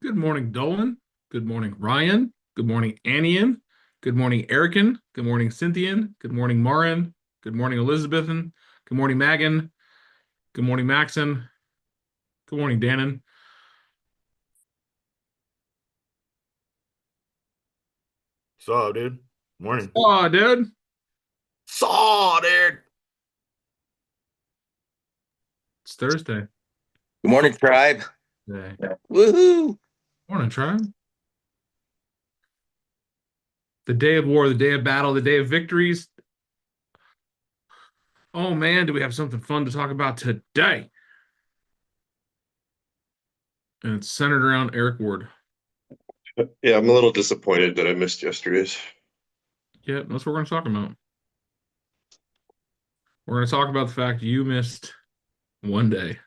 Good morning, Dolan. Good morning, Ryan. Good morning, Annian. Good morning, Erican. Good morning, Cynthian. Good morning, Marin. Good morning, Elizabethan. Good morning, Megan. Good morning, Maxon. Good morning, Dannon. Saw, dude. Morning. Oh, dude. Saw, dude. It's Thursday. Good morning, tribe. Today. Woohoo! Morning, tribe. The day of war, the day of battle, the day of victories. Oh man, do we have something fun to talk about today? And it's centered around Eric Ward. Yeah, I'm a little disappointed that I missed yesterday's. Yeah, that's what we're going to talk about. We're going to talk about the fact you missed one day.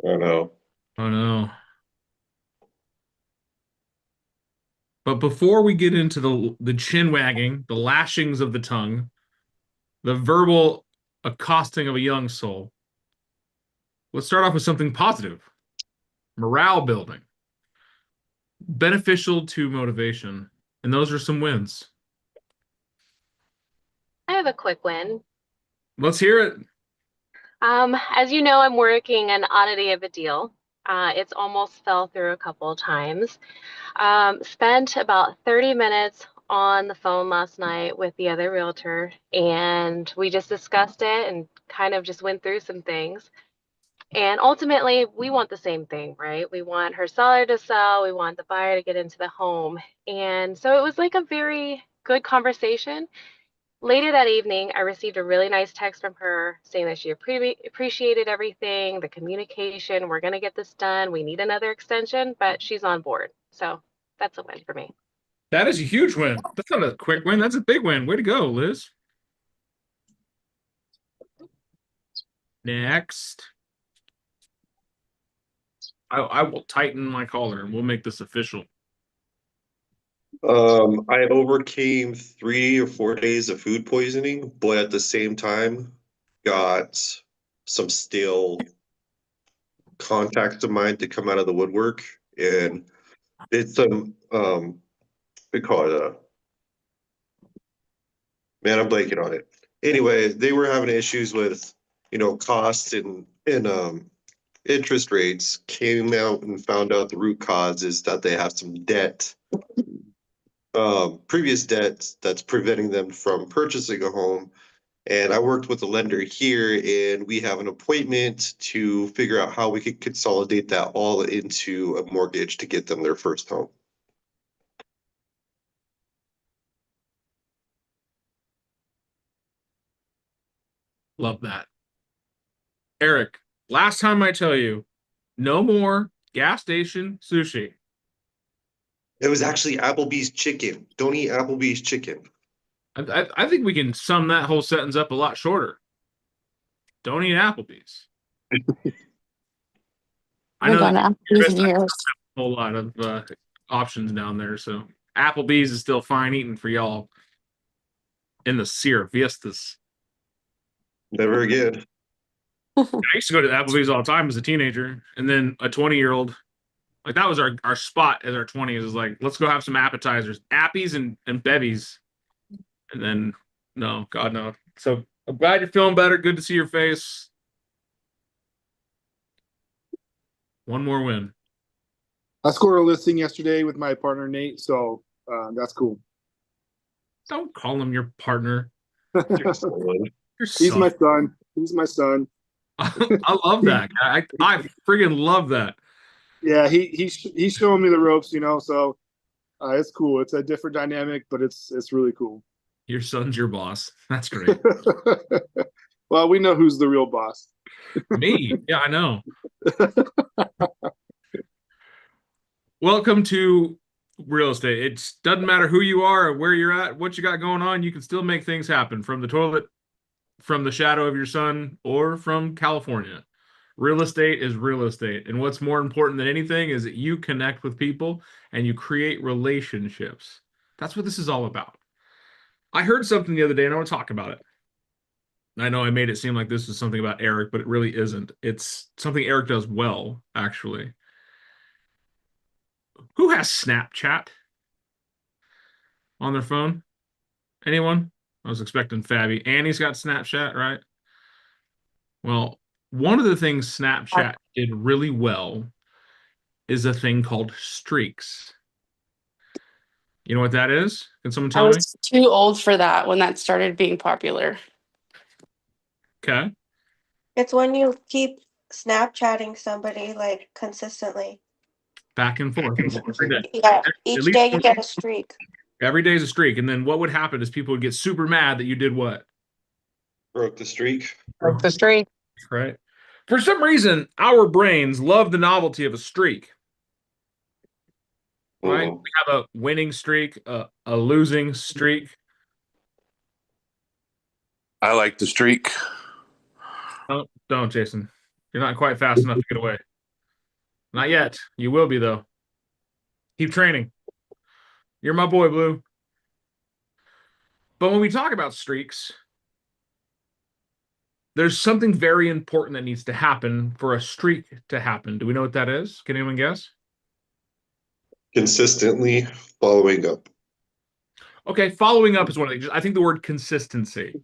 I know. Oh no. But before we get into the chin wagging, the lashings of the tongue, the verbal accosting of a young soul, let's start off with something positive, morale building, beneficial to motivation. And those are some wins. I have a quick win. Let's hear it. As you know, I'm working an oddity of a deal. It's almost fell through a couple of times. Spent about 30 minutes on the phone last night with the other realtor, and we just discussed it and kind of just went through some things. And ultimately, we want the same thing, right? We want her seller to sell, we want the buyer to get into the home. And so it was like a very good conversation. Later that evening, I received a really nice text from her saying that she appreciated everything, the communication. We're going to get this done. We need another extension, but she's on board. So that's a win for me. That is a huge win. That's not a quick win. That's a big win. Way to go, Liz. Next. I will tighten my collar and we'll make this official. I overcame 3 or 4 days of food poisoning, but at the same time got some stale contacts of mine to come out of the woodwork and did some we call it man, I'm blanking on it. Anyway, they were having issues with, costs and interest rates. Came out and found out the root cause is that they have some debt, previous debt that's preventing them from purchasing a home. And I worked with a lender here, and we have an appointment to figure out how we could consolidate that all into a mortgage to get them their first home. Love that. Eric, last time I tell you, no more gas station sushi. It was actually Applebee's chicken. Don't eat Applebee's chicken. I think we can sum that whole sentence up a lot shorter. Don't eat Applebee's. I know Gone that Applebee's in you years. a whole lot of options down there, so Applebee's is still fine eating for y'all in the Sierra Vistas. Never again. I used to go to Applebee's all the time as a teenager, and then a 20-year-old, like that was our spot as our 20s, is like, let's go have some appetizers, appies and bevies. And then no, God no. So I'm glad you're feeling better. Good to see your face. One more win. I scored a listing yesterday with my partner Nate, so that's cool. Don't call him your partner. Your He's son. my son. He's my son. I love that. I friggin' love that. Yeah, he's showing me the ropes, so it's cool. It's a different dynamic, but it's really cool. Your son's your boss. That's great. Well, we know who's the real boss. Me. Yeah, I know. Welcome to real estate. It doesn't matter who you are or where you're at, what you got going on, you can still make things happen from the toilet, from the shadow of your son, or from California. Real estate is real estate. And what's more important than anything is that you connect with people and you create relationships. That's what this is all about. I heard something the other day and I want to talk about it. I know I made it seem like this is something about Eric, but it really isn't. It's something Eric does well, actually. Who has Snapchat on their phone? Anyone? I was expecting Fabby. Annie's got Snapchat, right? Well, one of the things Snapchat did really well is a thing called streaks. You know what that is? Can someone I tell me? was too old for that when that started being popular. Okay. It's when you keep Snapchatting somebody like consistently. Back and forth. Every day. Yeah, At each least day you get a streak. every day is a streak. And then what would happen is people would get super mad that you did what? Broke the streak. Broke the streak. Right. For some reason, our brains love the novelty of a streak. Right? Mhm. We have a winning streak, a losing streak. I like the streak. Don't, Jason. You're not quite fast enough to get away. Not yet. You will be, though. Keep training. You're my boy, Blue. But when we talk about streaks, there's something very important that needs to happen for a streak to happen. Do we know what that is? Can anyone guess? Consistently following up. Okay, following up is one of the things. I think the word consistency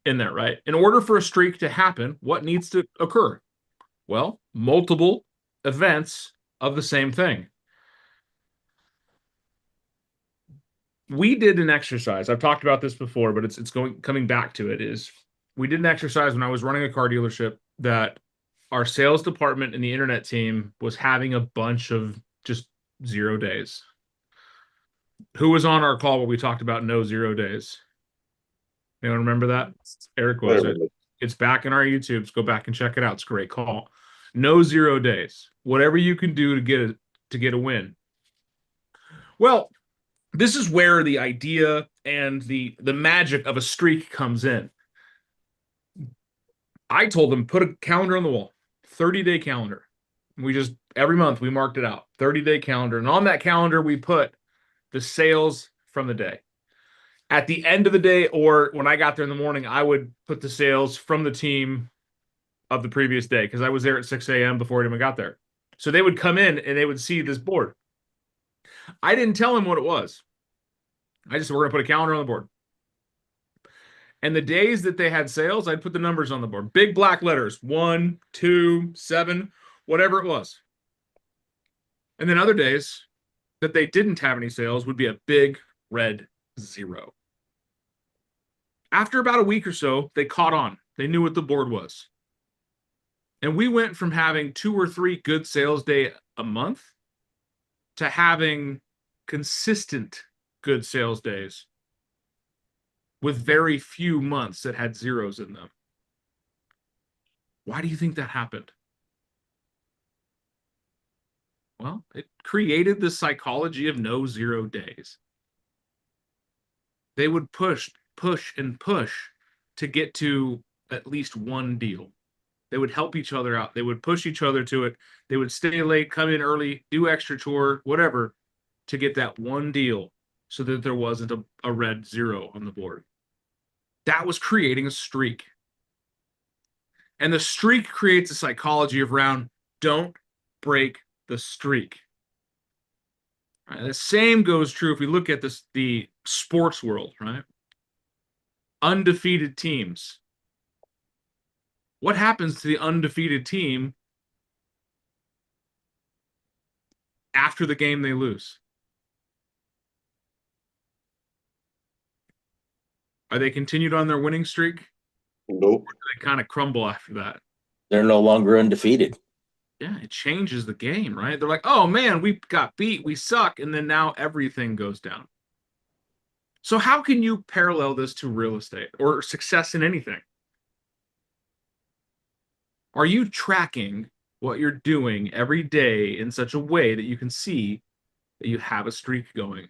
in there, right? In order for a streak to happen, what needs to occur? Well, multiple events of the same thing. We did an exercise. I've talked about this before, but it's coming back to it. Is we did an exercise when I was running a car dealership that our sales department and the internet team was having a bunch of just 0 days. Who was on our call when we talked about no 0 days? Anyone remember that? Eric was it. It's back in our YouTubes. Go back and check it out. It's a great call. No 0 days. Whatever you can do to get a win. Well, this is where the idea and the magic of a streak comes in. I told them, put a calendar on the wall, 30-day calendar. We just, every month we marked it out, 30-day calendar. And on that calendar, we put the sales from the day. At the end of the day, or when I got there in the morning, I would put the sales from the team of the previous day because I was there at 6 a.m. before anyone got there. So they would come in and they would see this board. I didn't tell them what it was. I just said, we're going to put a calendar on the board. And the days that they had sales, I'd put the numbers on the board. Big black letters, 1, 2, 7, whatever it was. And then other days that they didn't have any sales would be a big red 0. After about a week or so, they caught on. They knew what the board was. And we went from having 2 or 3 good sales day a month to having consistent good sales days with very few months that had zeros in them. Why do you think that happened? Well, it created the psychology of no 0 days. They would push, and push to get to at least one deal. They would help each other out. They would push each other to it. They would stay late, come in early, do extra chore, whatever, to get that one deal so that there wasn't a red 0 on the board. That was creating a streak. And the streak creates a psychology of round, don't break the streak. Right, the same goes true if we look at the sports world, right? Undefeated teams. What happens to the undefeated team after the game they lose? Are they continued on their winning streak? Nope. They kind of crumble after that. They're no longer undefeated. Yeah, it changes the game, right? They're like, oh man, we got beat, we suck, and then now everything goes down. So how can you parallel this to real estate or success in anything? Are you tracking what you're doing every day in such a way that you can see that you have a streak going?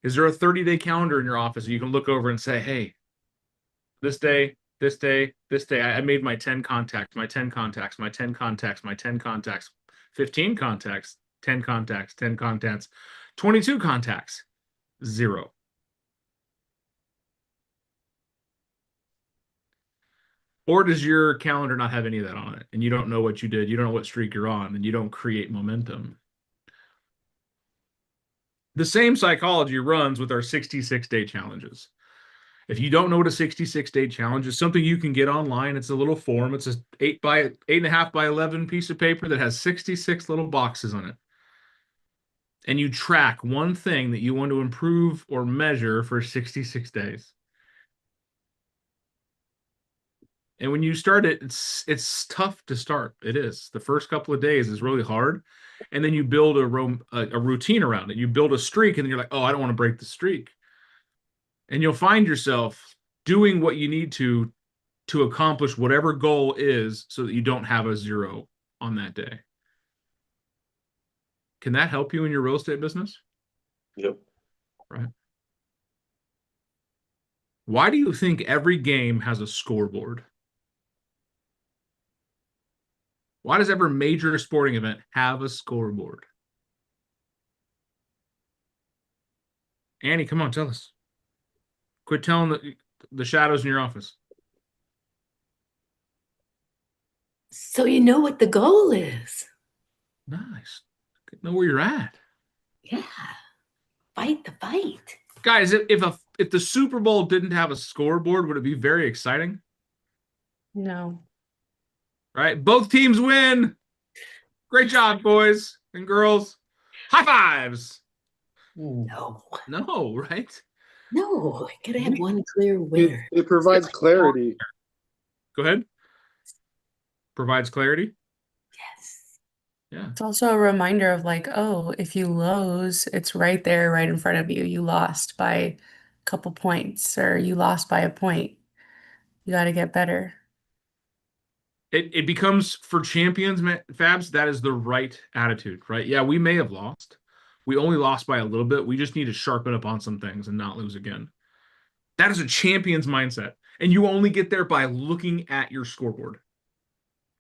Is there a 30-day calendar in your office that you can look over and say, hey, this day, this day, this day, I made my 10 contacts, my 10 contacts, my 10 contacts, my 10 contacts, 15 contacts, 10 contacts, 10 contacts, 22 contacts, 0. Or does your calendar not have any of that on it? And you don't know what you did. You don't know what streak you're on, and you don't create momentum. The same psychology runs with our 66-day challenges. If you don't know what a 66-day challenge is, something you can get online. It's a little form. It's a 8.5 by 11 piece of paper that has 66 little boxes on it. And you track one thing that you want to improve or measure for 66 days. And when you start it, it's tough to start. It is. The first couple of days is really hard. And then you build a routine around it. You build a streak, and then you're like, oh, I don't want to break the streak. And you'll find yourself doing what you need to accomplish whatever goal is so that you don't have a 0 on that day. Can that help you in your real estate business? Yep. Right. Why do you think every game has a scoreboard? Why does every major sporting event have a scoreboard? Annie, come on, tell us. Quit telling the shadows in your office. So you know what the goal is. Nice. Know where you're at. Yeah. Fight the fight. Guys, if the Super Bowl didn't have a scoreboard, would it be very exciting? No. Right? Both teams win. Great job, boys and girls. High fives. No. No, right? No. I gotta have one clear winner. It provides clarity. Go ahead. Provides clarity. Yes. Yeah. It's also a reminder of like, oh, if you lose, it's right there, right in front of you. You lost by a couple points, or you lost by a point. You got to get better. It becomes, for champions, Fabs, that is the right attitude, right? Yeah, we may have lost. We only lost by a little bit. We just need to sharpen up on some things and not lose again. That is a champion's mindset. And you only get there by looking at your scoreboard.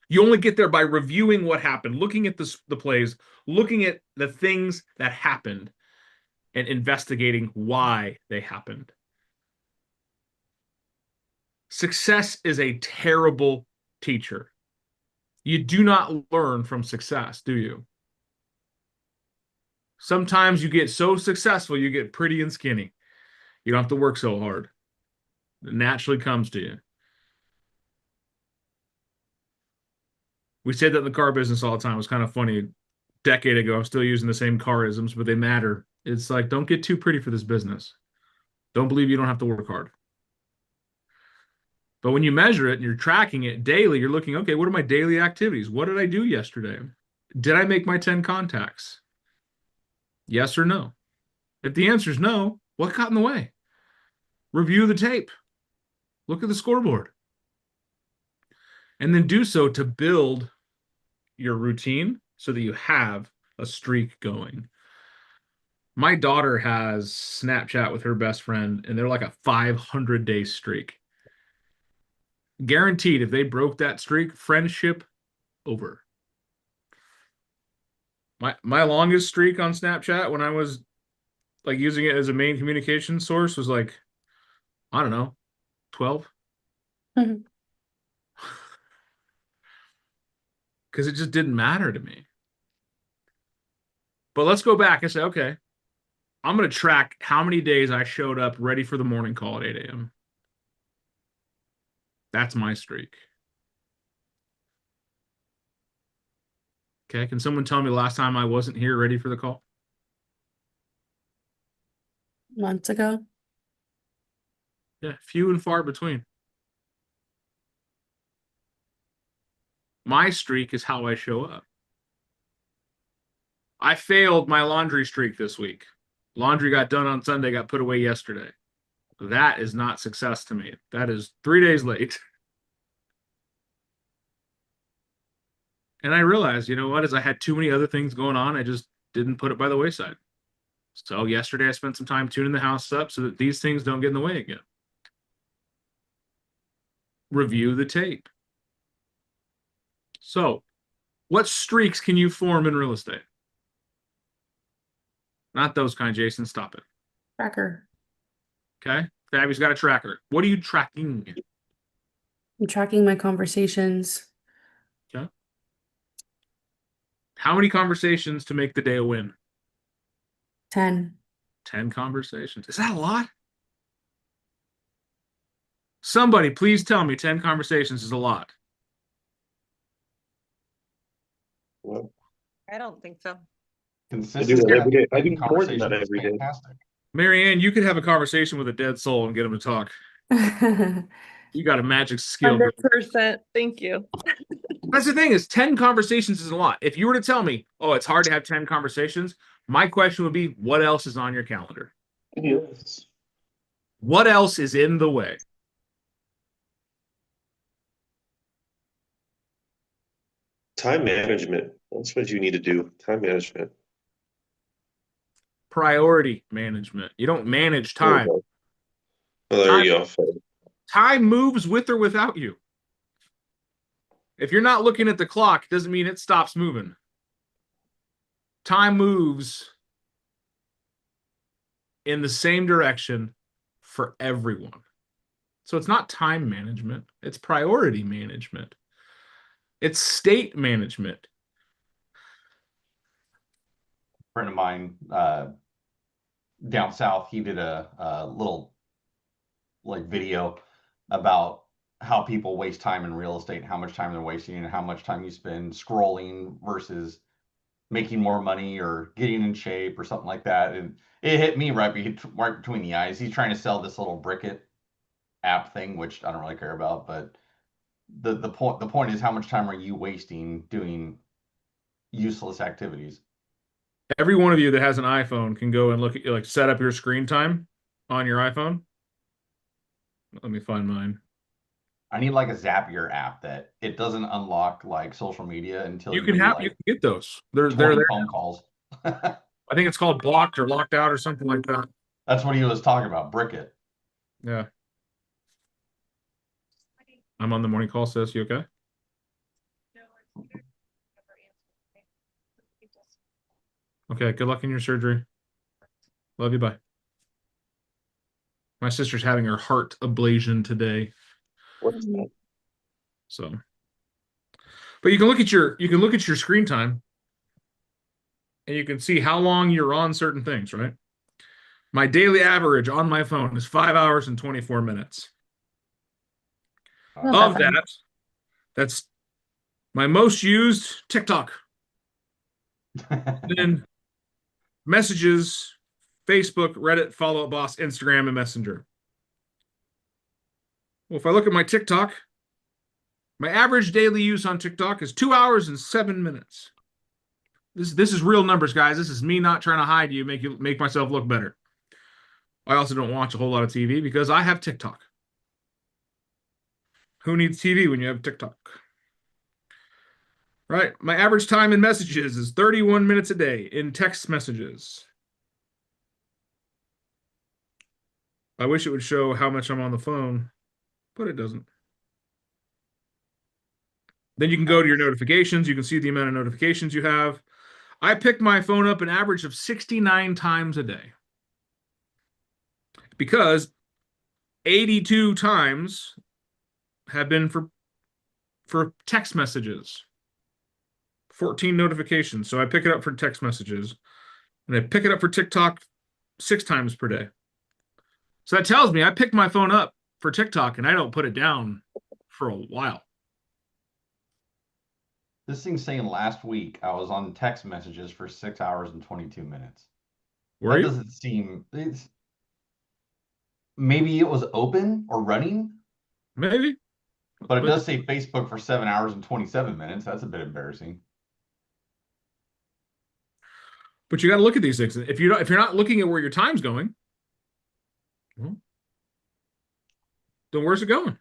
You only get there by reviewing what happened, looking at the plays, looking at the things that happened, and investigating why they happened. Success is a terrible teacher. You do not learn from success, do you? Sometimes you get so successful, you get pretty and skinny. You don't have to work so hard. It naturally comes to you. We say that in the car business all the time. It was kind of funny. A decade ago, I'm still using the same carisms, but they matter. It's like, don't get too pretty for this business. Don't believe you don't have to work hard. But when you measure it and you're tracking it daily, you're looking, okay, what are my daily activities? What did I do yesterday? Did I make my 10 contacts? Yes or no? If the answer is no, what got in the way? Review the tape. Look at the scoreboard. And then do so to build your routine so that you have a streak going. My daughter has Snapchat with her best friend, and they're like a 500-day streak. Guaranteed, if they broke that streak, friendship over. My longest streak on Snapchat when I was like using it as a main communication source was like, I don't know, 12. Because it just didn't matter to me. But let's go back and say, okay, I'm going to track how many days I showed up ready for the morning call at 8 a.m. That's my streak. Okay, can someone tell me the last time I wasn't here ready for the call? Months ago. Yeah, few and far between. My streak is how I show up. I failed my laundry streak this week. Laundry got done on Sunday, got put away yesterday. That is not success to me. That is 3 days late. And I realized, you know what, as I had too many other things going on, I just didn't put it by the wayside. So yesterday I spent some time tuning the house up so that these things don't get in the way again. Review the tape. So, what streaks can you form in real estate? Not those kind, Jason. Stop it. Tracker. Okay. Fabby's got a tracker. What are you tracking? I'm tracking my conversations. Okay. How many conversations to make the day a win? 10. 10 conversations. Is that a lot? Somebody, please tell me 10 conversations is a lot. Well, I don't think so. I do Consistent that every day. I do more than conversation that is every day. fantastic. Marianne, you could have a conversation with a dead soul and get him to talk. You got a magic skill. 100%. Thank you. That's the thing is 10 conversations is a lot. If you were to tell me, oh, it's hard to have 10 conversations, my question would be, what else is on your calendar? Yes. What else is in the way? Time management. That's what you need to do. Time management. Priority management. You don't manage There you time. go. Oh, there you go. Time moves with or without you. If you're not looking at the clock, it doesn't mean it stops moving. Time moves in the same direction for everyone. So it's not time management, it's priority management. It's state management. A friend of mine down south, he did a little like video about how people waste time in real estate, how much time they're wasting, and how much time you spend scrolling versus making more money or getting in shape or something like that. And it hit me right between the eyes. He's trying to sell this little Bricket app thing, which I don't really care about, but the point is, how much time are you wasting doing useless activities? Every one of you that has an iPhone can go and look at, like, set up your screen time on your iPhone. Let me find mine. I need like a Zapier app that it doesn't unlock like social media until You can have, you can get those. They're 20 there. phone calls. I think it's called blocked or locked out or something like that. That's what he was talking about, Bricket. Yeah. I'm on the morning call, sis. You okay? Okay, good luck in your surgery. Love you, bye. My sister's having her heart ablation today. What's that? So, but you can look at your screen time and you can see how long you're on certain things, right? My daily average on my phone is 5 hours and 24 minutes. Of that, that's my most used TikTok. Then messages, Facebook, Reddit, Follow Up Boss, Instagram, and Messenger. Well, if I look at my TikTok, my average daily use on TikTok is 2 hours and 7 minutes. This is real numbers, guys. This is me not trying to hide you, make myself look better. I also don't watch a whole lot of TV because I have TikTok. Who needs TV when you have TikTok? Right. My average time in messages is 31 minutes a day in text messages. I wish it would show how much I'm on the phone, but it doesn't. Then you can go to your notifications. You can see the amount of notifications you have. I pick my phone up an average of 69 times a day because 82 times have been for text messages. 14 notifications. So I pick it up for text messages and I pick it up for TikTok 6 times per day. So that tells me I pick my phone up for TikTok and I don't put it down for a while. This thing's saying last week I was on text messages for 6 hours and 22 minutes. Were you? Doesn't seem. Maybe it was open or running. Maybe. But it does say Facebook for 7 hours and 27 minutes. That's a bit embarrassing. But you got to look at these things. If you're not looking at where your time's going, well, then where's it going?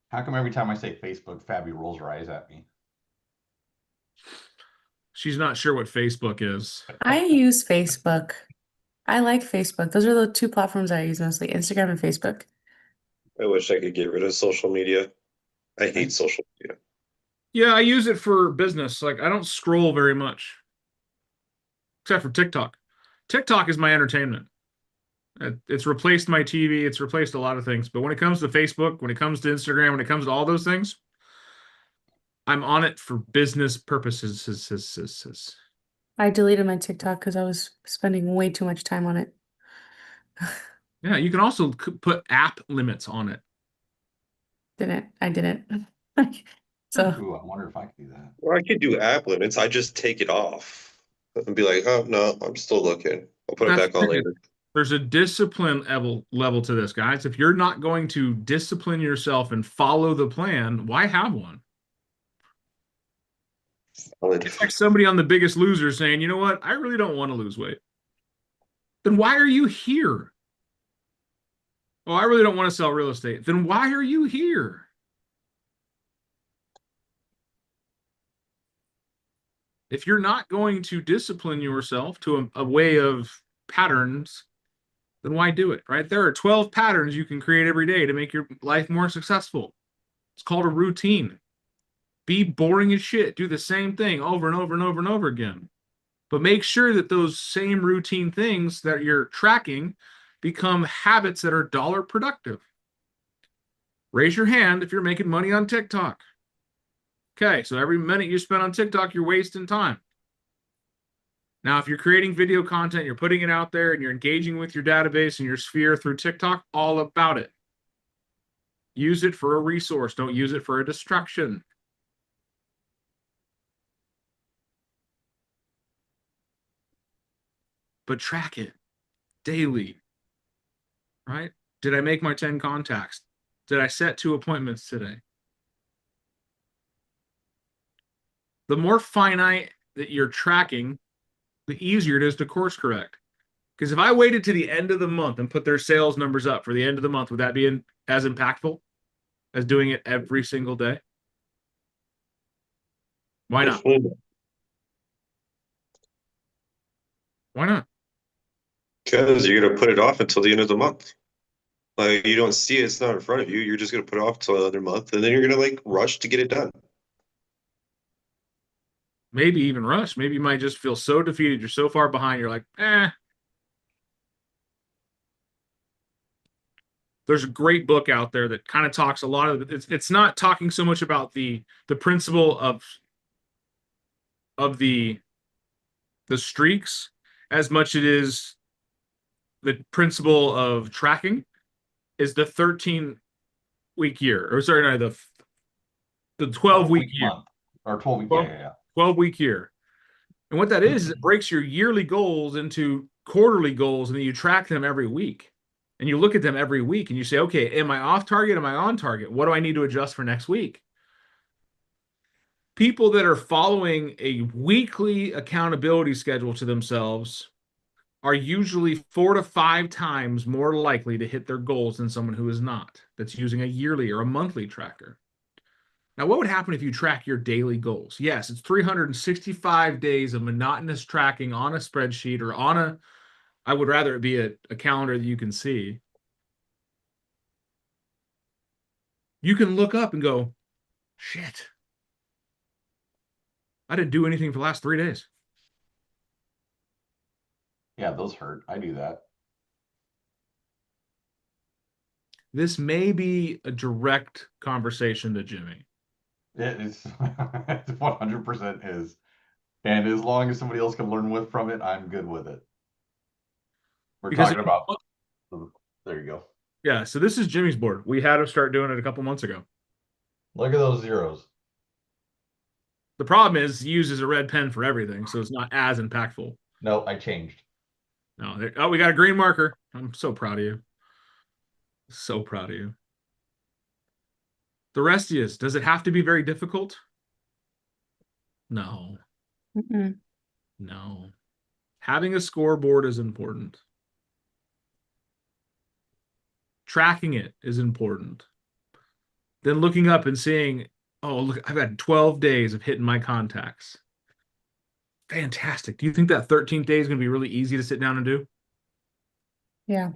How come every time I say Facebook, Fabi rolls her eyes at me? She's not sure what Facebook is. I use Facebook. I like Facebook. Those are the 2 platforms I use mostly, Instagram and Facebook. I wish I could get rid of social media. I hate social media. Yeah, I use it for business. Like, I don't scroll very much. Except for TikTok. TikTok is my entertainment. It's replaced my TV. It's replaced a lot of things. But when it comes to Facebook, when it comes to Instagram, when it comes to all those things, I'm on it for business purposes. I deleted my TikTok because I was spending way too much time on it. Yeah, you can also put app limits on it. I didn't. So Ooh, I wonder if I could do that. Or I could do app limits. I just take it off and be like, oh no, I'm still looking. I'll put it That's back on the thing. later. There's a discipline level to this, guys. If you're not going to discipline yourself and follow the plan, why have one? It's like somebody on The Biggest Loser saying, you know what? I really don't want to lose weight. Then why are you here? Oh, I really don't want to sell real estate. Then why are you here? If you're not going to discipline yourself to a way of patterns, then why do it, right? There are 12 patterns you can create every day to make your life more successful. It's called a routine. Be boring as shit. Do the same thing over and over and over and over again. But make sure that those same routine things that you're tracking become habits that are dollar productive. Raise your hand if you're making money on TikTok. Okay, so every minute you spend on TikTok, you're wasting time. Now, if you're creating video content, you're putting it out there, and you're engaging with your database and your sphere through TikTok, all about it. Use it for a resource. Don't use it for a distraction. But track it daily, right? Did I make my 10 contacts? Did I set 2 appointments today? The more finite that you're tracking, the easier it is to course correct. Because if I waited to the end of the month and put their sales numbers up for the end of the month, would that be as impactful as doing it every single day? Why not? Why not? Because you're gonna put it off until the end of the month. Like you don't see it, it's not in front of you. You're just gonna put it off till another month, and then you're gonna like rush to get it done. Maybe even rush. Maybe you might just feel so defeated. You're so far behind. You're like, eh. There's a great book out there that kind of talks a lot of it. It's not talking so much about the principle of the streaks as much it is the principle of tracking is the 13-week year, or sorry, no, the 12-week year, month, or 12-week, yeah. 12-week year. And what that is it breaks your yearly goals into quarterly goals, and then you track them every week. And you look at them every week and you say, okay, am I off target? Am I on target? What do I need to adjust for next week? People that are following a weekly accountability schedule to themselves are usually 4 to 5 times more likely to hit their goals than someone who is not, that's using a yearly or a monthly tracker. Now, what would happen if you track your daily goals? Yes, it's 365 days of monotonous tracking on a spreadsheet or on a, I would rather it be a calendar that you can see. You can look up and go, shit, I didn't do anything for the last 3 days. Yeah, those hurt. I do that. This may be a direct conversation to Jimmy. It is 100% is. And as long as somebody else can learn from it, I'm good with it. We're talking about, there you go. Yeah, so this is Jimmy's board. We had him start doing it a couple months ago. Look at those zeros. The problem is he uses a red pen for everything, so it's not as impactful. No, I changed. No, oh, we got a green marker. I'm so proud of you. So proud of you. The rest is, does it have to be very difficult? No. No. Having a scoreboard is important. Tracking it is important. Then looking up and seeing, oh, look, I've had 12 days of hitting my contacts. Fantastic. Do you think that 13th day is going to be really easy to sit down and do? Yeah.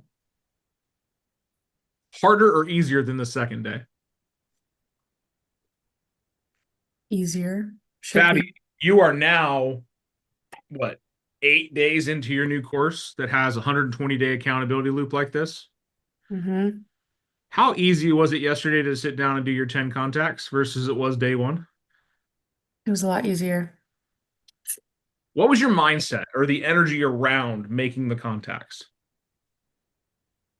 Harder or easier than the second day? Easier. Fatty, you are now, what, 8 days into your new course that has a 120-day accountability loop like this. Mm-hmm. How easy was it yesterday to sit down and do your 10 contacts versus it was day one? It was a lot easier. What was your mindset or the energy around making the contacts?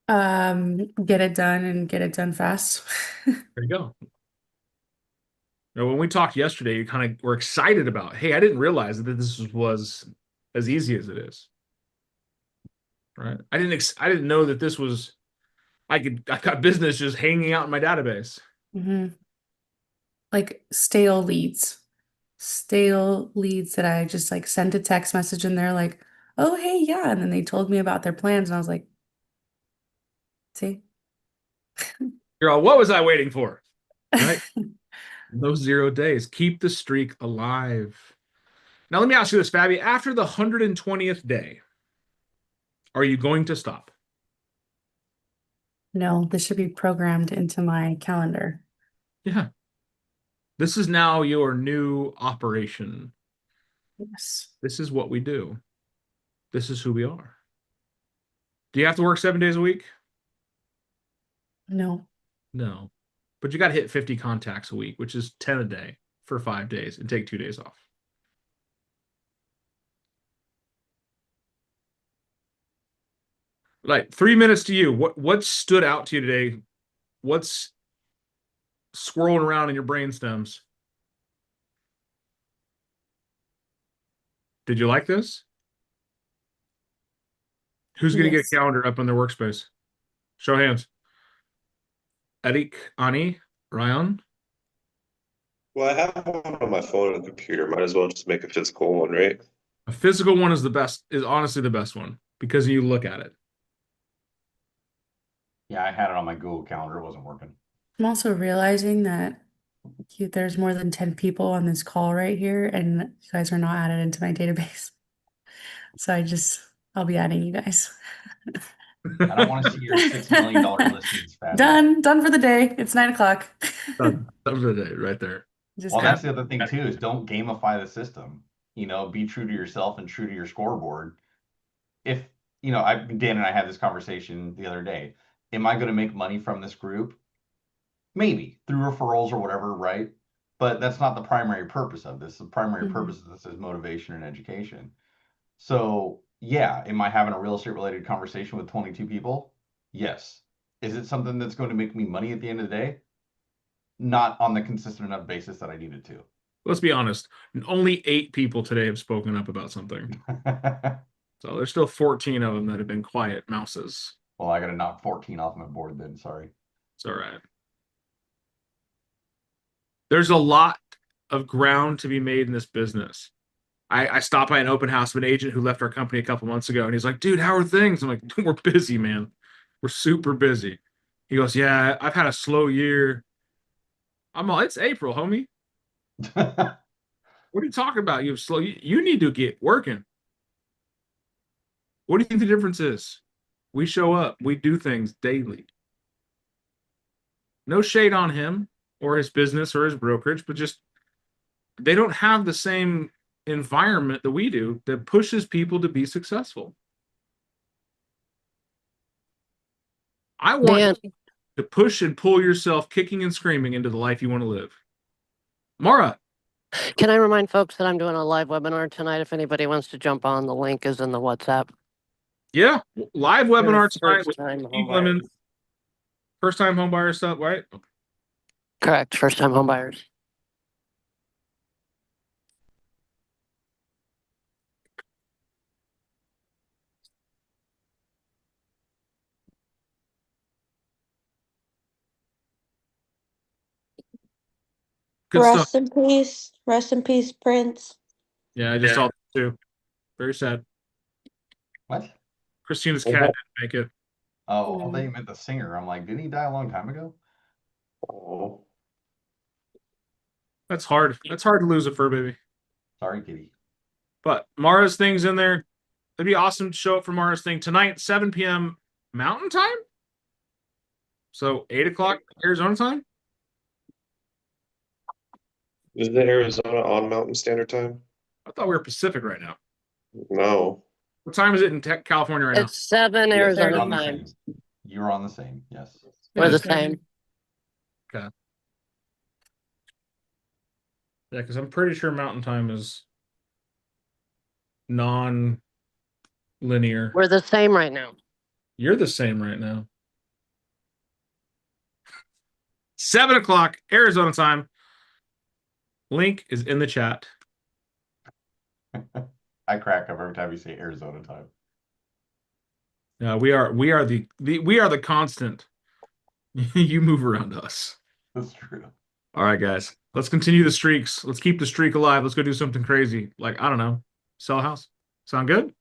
Get it done and get it done fast. There you go. Now, when we talked yesterday, you kind of were excited about, hey, I didn't realize that this was as easy as it is. Right? I didn't know that this was I got business just hanging out in my database. Mm-hmm. Like stale leads that I just like sent a text message and they're like, oh, hey, yeah. And then they told me about their plans and I was like, see? You're all, what was I waiting for? Right? Those 0 days. Keep the streak alive. Now, let me ask you this, Fabi. After the 120th day, are you going to stop? No, this should be programmed into my calendar. Yeah. This is now your new operation. Yes. This is what we do. This is who we are. Do you have to work 7 days a week? No. No. But you got to hit 50 contacts a week, which is 10 a day for 5 days and take 2 days off. Like 3 minutes to you. What stood out to you today? What's swirling around in your brain stems? Did you like this? Who's going to get Yes. a calendar up on their workspace? Show of hands. Eric, Ani, Ryan. Well, I have one on my phone and computer. Might as well just make a physical one, right? A physical one is the best, is honestly the best one because you look at it. Yeah, I had it on my Google Calendar. It wasn't working. I'm also realizing that there's more than 10 people on this call right here, and you guys are not added into my database. So I'll be adding you guys. I don't want to see your $6 million listings, Fabi. Done for the day. It's 9 o'clock. Done for the day, right there. Just Well, got- that's the other thing too, is don't gamify the system. You know, be true to yourself and true to your scoreboard. If, you know, Dan and I had this conversation the other day. Am I going to make money from this group? Maybe through referrals or whatever, right? But that's not the primary purpose of this. The primary Mhm. purpose of this is motivation and education. So, yeah, am I having a real estate related conversation with 22 people? Yes. Is it something that's going to make me money at the end of the day? Not on the consistent enough basis that I needed to. Let's be honest. Only 8 people today have spoken up about something. So there's still 14 of them that have been quiet mouses. Well, I got to knock 14 off my board then. Sorry. It's all right. There's a lot of ground to be made in this business. I stopped by an open house of an agent who left our company a couple months ago, and he's like, dude, how are things? I'm like, we're busy, man. We're super busy. He goes, yeah, I've had a slow year. I'm all, it's April, homie. What are you talking about? You slow. You need to get working. What do you think the difference is? We show up. We do things daily. No shade on him or his business or his brokerage, but just they don't have the same environment that we do that pushes people to be successful. I want to push and pull yourself kicking and screaming into the life you want to live. Mara. Can I remind folks that I'm doing a live webinar tonight? If anybody wants to jump on, the link is in the WhatsApp. Yeah, live webinar tonight with First-time Steve homebuyers. Lemon. First time home buyer stuff, right? Correct. First time home buyers. Good Rest stuff. in peace. Rest in peace, Prince. Yeah, I just saw that too. Very sad. What? Christina's cat didn't make it. Oh, I thought you meant the singer. I'm like, didn't he die a long time ago? Oh, That's hard. That's hard to lose a fur baby. Sorry, kitty. But Mara's thing's in there. It'd be awesome to show up for Mara's thing tonight, 7 p.m. Mountain Time. So 8 o'clock Arizona time. is the Arizona on Mountain Standard Time? I thought we were Pacific right now. No. What time is it in California right now? It's 7 Yes, Arizona you're on the time. same. You're on the same. Yes. We're the Yes, sir. same. Okay. Yeah, because I'm pretty sure Mountain Time is non-linear. We're the same right now. You're the same right now. 7 o'clock Arizona time. Link is in the chat. I crack up every time you say Arizona time. We are the constant. You move around us. That's true. All right, guys. Let's continue the streaks. Let's keep the streak alive. Let's go do something crazy. Like, I don't know, sell a house. Sound good?